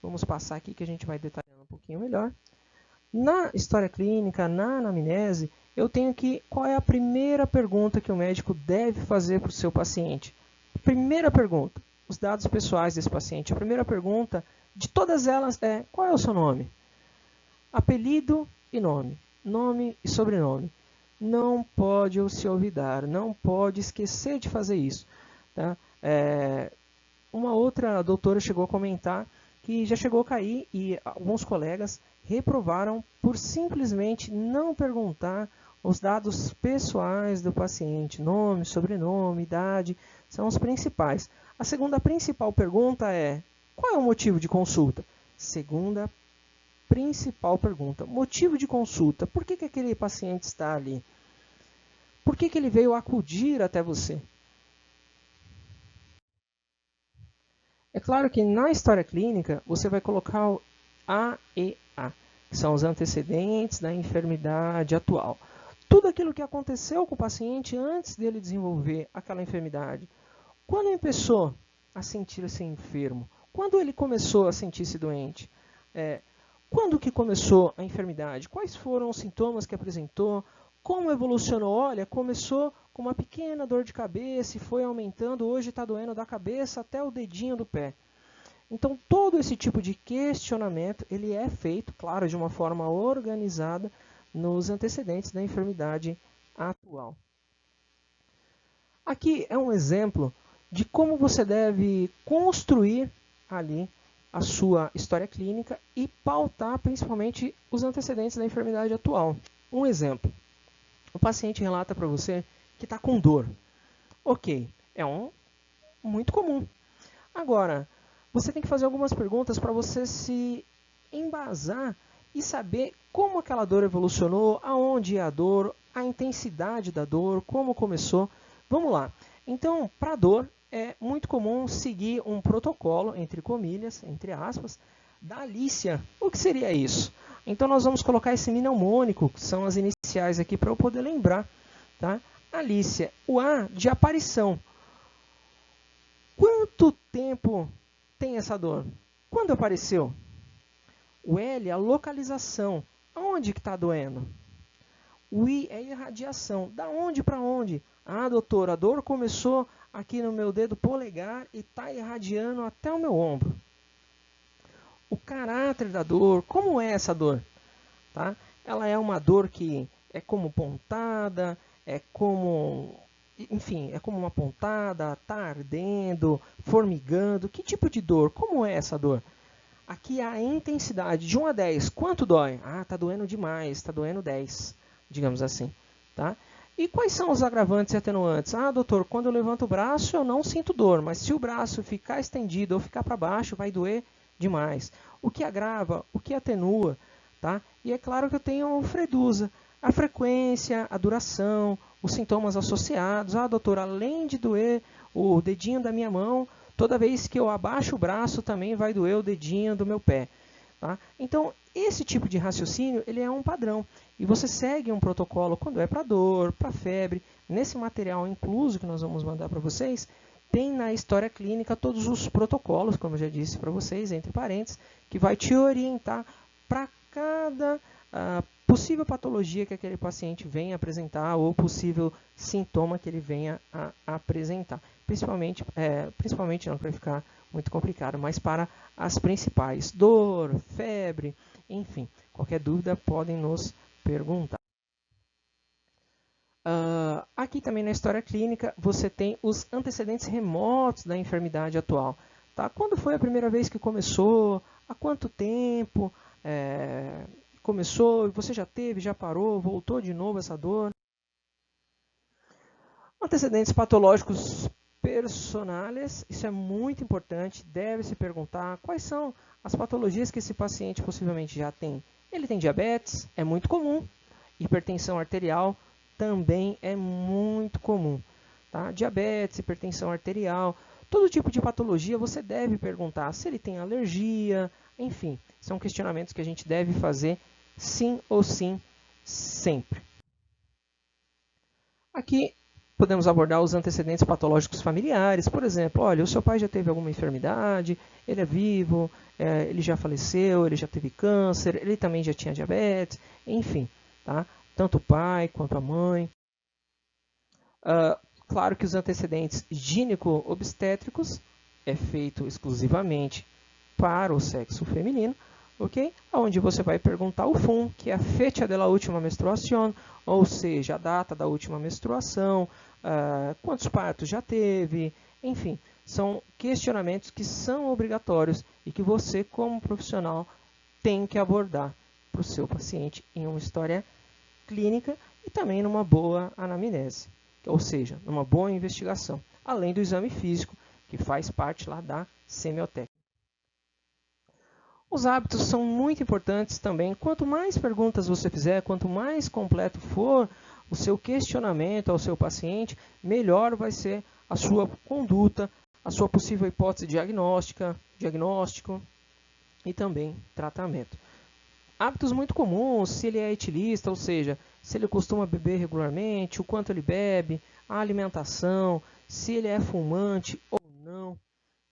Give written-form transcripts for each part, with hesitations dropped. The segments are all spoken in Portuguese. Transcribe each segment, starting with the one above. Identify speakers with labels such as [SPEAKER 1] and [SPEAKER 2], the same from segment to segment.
[SPEAKER 1] Vamos passar aqui que a gente vai detalhando um pouquinho melhor. Na história clínica, na anamnese, eu tenho aqui qual é a primeira pergunta que o médico deve fazer para o seu paciente. Primeira pergunta, os dados pessoais desse paciente. A primeira pergunta de todas elas é: qual é o seu nome? Apelido e nome. Nome e sobrenome. Não pode se olvidar, não pode esquecer de fazer isso. Tá? Uma outra doutora chegou a comentar que já chegou a cair e alguns colegas reprovaram por simplesmente não perguntar os dados pessoais do paciente. Nome, sobrenome, idade, são os principais. A segunda principal pergunta é: qual é o motivo de consulta? Segunda principal pergunta: motivo de consulta. Por que aquele paciente está ali? Por que ele veio acudir até você? É claro que na história clínica você vai colocar o AEA, que são os antecedentes da enfermidade atual. Tudo aquilo que aconteceu com o paciente antes dele desenvolver aquela enfermidade. Quando ele começou a sentir-se enfermo? Quando ele começou a sentir-se doente? Quando que começou a enfermidade? Quais foram os sintomas que apresentou? Como evolucionou? Olha, começou com uma pequena dor de cabeça e foi aumentando, hoje está doendo da cabeça até o dedinho do pé. Então, todo esse tipo de questionamento, ele é feito, claro, de uma forma organizada nos antecedentes da enfermidade atual. Aqui é um exemplo de como você deve construir ali a sua história clínica e pautar principalmente os antecedentes da enfermidade atual. Um exemplo. O paciente relata para você que está com dor. Ok, é muito comum. Agora, você tem que fazer algumas perguntas para você se embasar e saber como aquela dor evolucionou, aonde é a dor, a intensidade da dor, como começou. Vamos lá. Então, para dor, é muito comum seguir um protocolo, entre comilhas, entre aspas, da Alicia. O que seria isso? Então, nós vamos colocar esse mnemônico, que são as iniciais aqui, para eu poder lembrar. Tá? Alicia, o A de aparição. Quanto tempo tem essa dor? Quando apareceu? O L é a localização. Aonde que está doendo? O I é irradiação. Da onde para onde? Ah, doutor, a dor começou aqui no meu dedo polegar e está irradiando até o meu ombro. O caráter da dor, como é essa dor? Tá? Ela é uma dor que é como pontada, enfim, é como uma pontada, está ardendo, formigando. Que tipo de dor? Como é essa dor? Aqui a intensidade de 1 a 10. Quanto dói? Ah, está doendo demais, está doendo 10, digamos assim. Tá? E quais são os agravantes e atenuantes? Ah, doutor, quando eu levanto o braço eu não sinto dor, mas se o braço ficar estendido ou ficar para baixo, vai doer demais. O que agrava, o que atenua? Tá? E é claro que eu tenho o Fredusa, a frequência, a duração, os sintomas associados. Ah, doutor, além de doer o dedinho da minha mão, toda vez que eu abaixo o braço também vai doer o dedinho do meu pé. Tá? Então, esse tipo de raciocínio ele é um padrão. E você segue um protocolo quando é para dor, para febre. Nesse material incluso que nós vamos mandar para vocês, tem na história clínica todos os protocolos, como eu já disse para vocês, entre parênteses, que vai te orientar para cada possível patologia que aquele paciente venha apresentar ou possível sintoma que ele venha a apresentar. Principalmente não para ficar muito complicado, mas para as principais, dor, febre, enfim, qualquer dúvida podem nos perguntar. Aqui também na história clínica você tem os antecedentes remotos da enfermidade atual. Tá? Quando foi a primeira vez que começou? Há quanto tempo começou? Você já teve, já parou, voltou de novo essa dor? Antecedentes patológicos personais, isso é muito importante, deve se perguntar quais são as patologias que esse paciente possivelmente já tem. Ele tem diabetes, é muito comum, hipertensão arterial também é muito comum. Tá? Diabetes, hipertensão arterial, todo tipo de patologia você deve perguntar se ele tem alergia, enfim, são questionamentos que a gente deve fazer sim ou sim, sempre. Aqui podemos abordar os antecedentes patológicos familiares, por exemplo, olha, o seu pai já teve alguma enfermidade, ele é vivo, ele já faleceu, ele já teve câncer, ele também já tinha diabetes, enfim, tá? Tanto o pai quanto a mãe. Claro que os antecedentes gineco-obstétricos é feito exclusivamente para o sexo feminino, ok? Onde você vai perguntar o FUM, que é a fecha della última menstruação, ou seja, a data da última menstruação, quantos partos já teve, enfim, são questionamentos que são obrigatórios e que você, como profissional, tem que abordar para o seu paciente em uma história clínica e também numa boa anamnese, ou seja, numa boa investigação, além do exame físico, que faz parte lá da semiotécnica. Os hábitos são muito importantes também. Quanto mais perguntas você fizer, quanto mais completo for o seu questionamento ao seu paciente, melhor vai ser a sua conduta, a sua possível hipótese diagnóstico e também tratamento. Hábitos muito comuns, se ele é etilista, ou seja, se ele costuma beber regularmente, o quanto ele bebe, a alimentação, se ele é fumante ou não,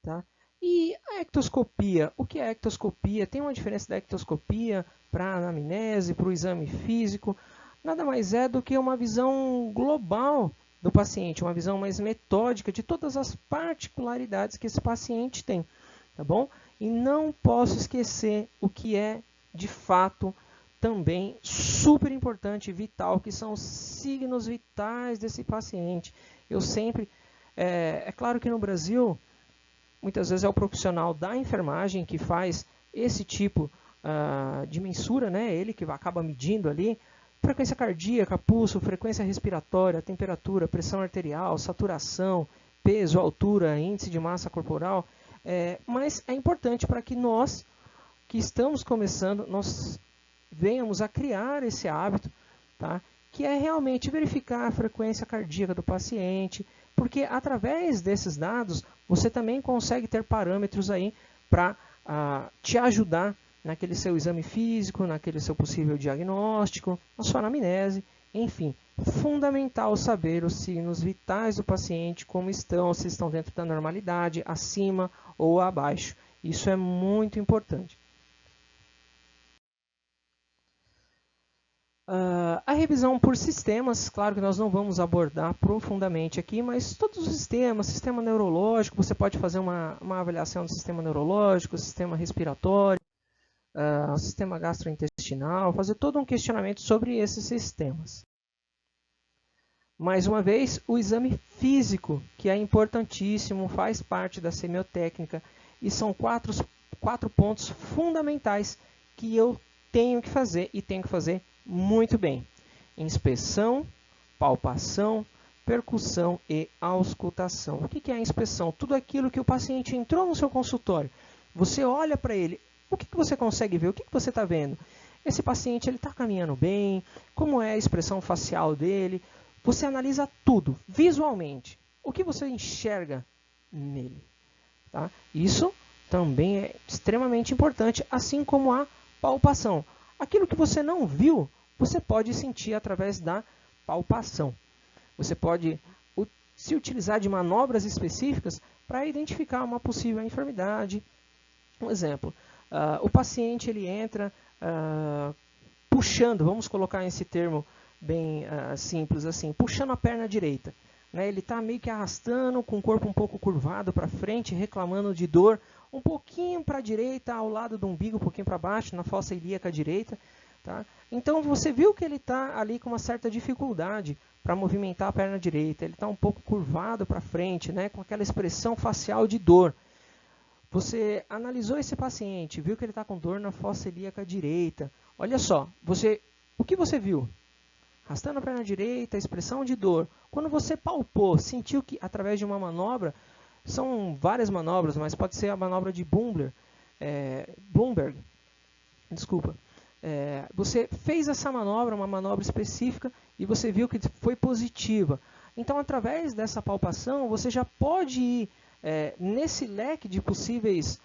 [SPEAKER 1] tá? E a ectoscopia, o que é a ectoscopia? Tem uma diferença da ectoscopia para a anamnese, para o exame físico. Nada mais é do que uma visão global do paciente, uma visão mais metódica de todas as particularidades que esse paciente tem, tá bom? E não posso esquecer o que é, de fato, também super importante e vital, que são os signos vitais desse paciente. Eu sempre, é claro que no Brasil, muitas vezes é o profissional da enfermagem que faz esse tipo de mensura, né? Ele que acaba medindo ali frequência cardíaca, pulso, frequência respiratória, temperatura, pressão arterial, saturação, peso, altura, índice de massa corporal. Mas é importante para que nós, que estamos começando, nós venhamos a criar esse hábito, tá? Que é realmente verificar a frequência cardíaca do paciente, porque através desses dados você também consegue ter parâmetros aí para te ajudar naquele seu exame físico, naquele seu possível diagnóstico, na sua anamnese, enfim. Fundamental saber os signos vitais do paciente, como estão, se estão dentro da normalidade, acima ou abaixo. Isso é muito importante. A revisão por sistemas, claro que nós não vamos abordar profundamente aqui, mas todos os sistemas, sistema neurológico, você pode fazer uma avaliação do sistema neurológico, sistema respiratório, sistema gastrointestinal, fazer todo um questionamento sobre esses sistemas. Mais uma vez, o exame físico, que é importantíssimo, faz parte da semiotécnica, e são quatro pontos fundamentais que eu tenho que fazer e tenho que fazer muito bem. Inspeção, palpação, percussão e auscultação. O que é a inspeção? Tudo aquilo que o paciente entrou no seu consultório. Você olha para ele, o que você consegue ver? O que você está vendo? Esse paciente está caminhando bem? Como é a expressão facial dele? Você analisa tudo, visualmente. O que você enxerga nele? Tá? Isso também é extremamente importante, assim como a palpação. Aquilo que você não viu, você pode sentir através da palpação. Você pode se utilizar de manobras específicas para identificar uma possível enfermidade. Um exemplo, o paciente ele entra puxando, vamos colocar esse termo bem simples assim, puxando a perna direita. Né? Ele está meio que arrastando, com o corpo um pouco curvado para frente, reclamando de dor, um pouquinho para a direita, ao lado do umbigo, um pouquinho para baixo, na fossa ilíaca direita. Tá? Então você viu que ele está ali com uma certa dificuldade para movimentar a perna direita. Ele está um pouco curvado para frente, né? Com aquela expressão facial de dor. Você analisou esse paciente, viu que ele está com dor na fossa ilíaca direita. Olha só, o que você viu? Arrastando a perna direita, expressão de dor. Quando você palpou, sentiu que através de uma manobra, são várias manobras, mas pode ser a manobra de Bloomberg. Desculpa. Você fez essa manobra, uma manobra específica, e você viu que foi positiva. Então, através dessa palpação, você já pode ir nesse leque de possíveis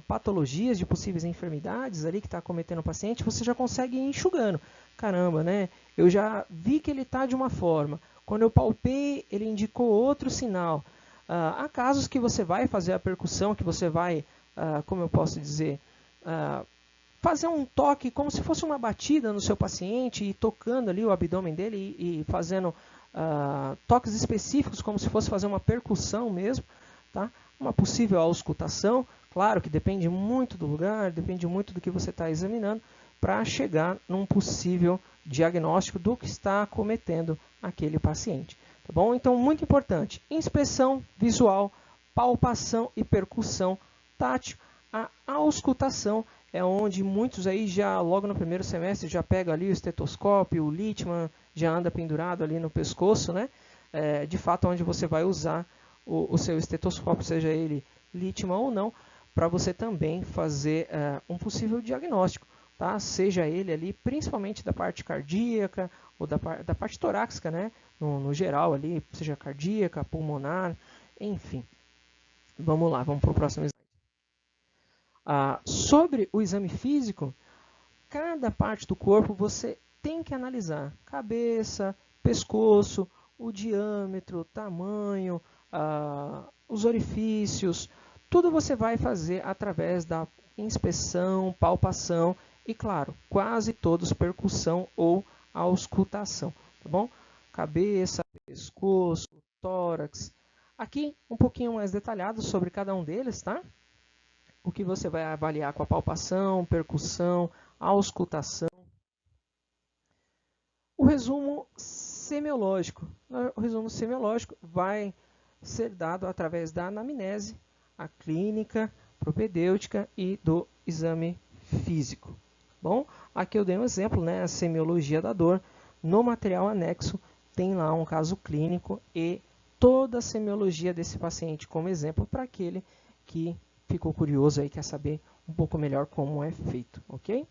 [SPEAKER 1] patologias, de possíveis enfermidades ali que está acometendo o paciente, você já consegue ir enxugando. Caramba, né? Eu já vi que ele está de uma forma. Quando eu palpei, ele indicou outro sinal. Há casos que você vai fazer a percussão, que você vai, como eu posso dizer, fazer um toque como se fosse uma batida no seu paciente e tocando ali o abdômen dele e fazendo toques específicos, como se fosse fazer uma percussão mesmo, tá? Uma possível auscultação, claro que depende muito do lugar, depende muito do que você está examinando, para chegar num possível diagnóstico do que está acometendo aquele paciente. Tá bom? Então, muito importante, inspeção visual, palpação e percussão tátil. A auscultação é onde muitos aí já, logo no primeiro semestre, já pega ali o estetoscópio, o Littmann, já anda pendurado ali no pescoço, né? De fato, onde você vai usar o seu estetoscópio, seja ele Littmann ou não, para você também fazer um possível diagnóstico, tá? Seja ele ali, principalmente da parte cardíaca ou da parte torácica, né? No geral ali, seja cardíaca, pulmonar, enfim. Vamos lá, vamos para o próximo slide. Sobre o exame físico, cada parte do corpo você tem que analisar. Cabeça, pescoço, o diâmetro, o tamanho, os orifícios, tudo você vai fazer através da inspeção, palpação e, claro, quase todos percussão ou auscultação, tá bom? Cabeça, pescoço, tórax. Aqui um pouquinho mais detalhado sobre cada um deles, tá? O que você vai avaliar com a palpação, percussão, auscultação. O resumo semiológico. O resumo semiológico vai ser dado através da anamnese, a clínica, propedêutica e do exame físico. Bom, aqui eu dei um exemplo, né, a semiologia da dor. No material anexo tem lá um caso clínico e toda a semiologia desse paciente como exemplo para aquele que ficou curioso aí, quer saber um pouco melhor como é feito, ok?